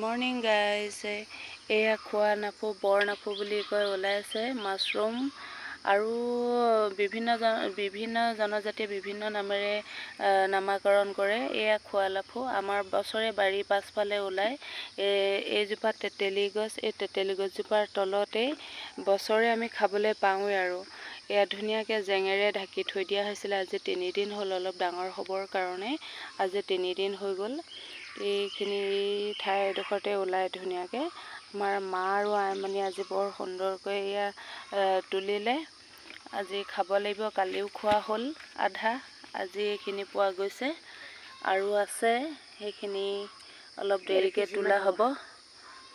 Morning guys, এয়া খোৱা নাফু বৰ নাফু বুলি কয় ওলাইছে মাছৰুম আৰু বিভিন্ন জনজাতিয়ে বিভিন্ন নামেৰে নামাকৰণ কৰে। এয়া খোৱা লাফু আমাৰ বছৰে বাৰীৰ পাছফালে ওলায়। এইজোপা তেতেলী গছ, এই তেতেলী গছজোপাৰ তলতেই বছৰে আমি খাবলৈ পাওঁৱেই আৰু এয়া ধুনীয়াকৈ জেঙেৰে ঢাকি থৈ দিয়া হৈছিলে। আজি 3 দিন হ'ল, অলপ ডাঙৰ হ'বৰ কাৰণে আজি 3 দিন হৈ গ'ল। এইখিনি ঠাইডোখৰতে ওলাই ধুনীয়াকৈ। আমাৰ মা আৰু আইমণি আজি বৰ সুন্দৰকৈ এয়া তুলিলে। আজি খাব লাগিব, কালিও খোৱা হ'ল আধা, আজি এইখিনি পোৱা গৈছে আৰু আছে। সেইখিনি অলপ দেৰিকৈ তোলা হ'ব,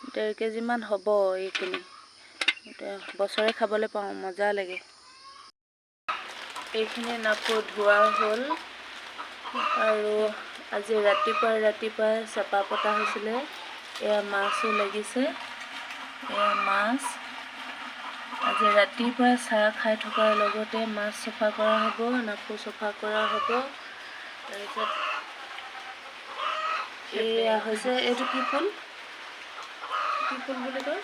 1.5 কেজিমান হ'ব। এইখিনি বছৰে খাবলৈ পাওঁ, মজা লাগে। এইখিনি নাফু ধোৱা হ'ল আৰু আজি ৰাতিপুৱাই চেপা পতা হৈছিলে। এয়া মাছো লাগিছে, এয়া মাছ। আজি ৰাতিপুৱাই চাহ খাই থকাৰ লগতে মাছ চফা কৰা হ'ব, নাফু চফা কৰা হ'ব। তাৰপিছত এয়া হৈছে, এইটো কি ফুল বুলি কয়?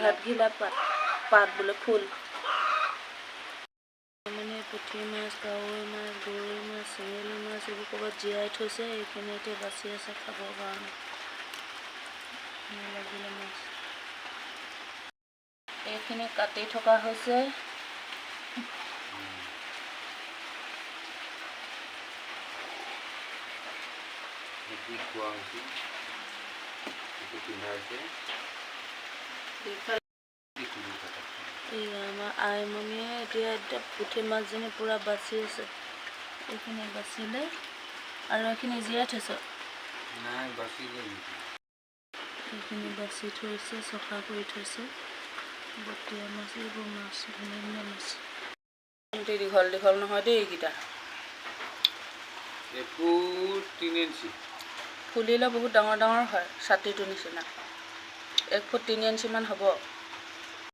ভাতঘিলা পাত বোলে ফুল। মানে পুঠি মাছ, কাৱৈ মাছ, গৰৈ মাছ, চেঙেলী মাছ এইবোৰ ক'ৰবাত জীয়াই থৈছে। এইখিনি এতিয়া বাচি আছে খাবৰ কাৰণে। মাছ এইখিনি কাটি থকা হৈছে। আমাৰ আইমণিয়ে এতিয়া পুঠি মাছজনী পূৰা বাচি আছে। এইখিনি বাচিলে আৰু এইখিনি জীয়াই থৈছ? এইখিনি বাচি থৈছে, চফা কৰি থৈছে। বটীয়া মাছ, এইবোৰ মাছ ধুনীয়া মাছ। দীঘল নহয় দেই এইকেইটা। ফুলিলে বহুত ডাঙৰ হয়, ছাতিটোৰ নিচিনা। 1 ফুট 3 ইঞ্চিমান হ'ব।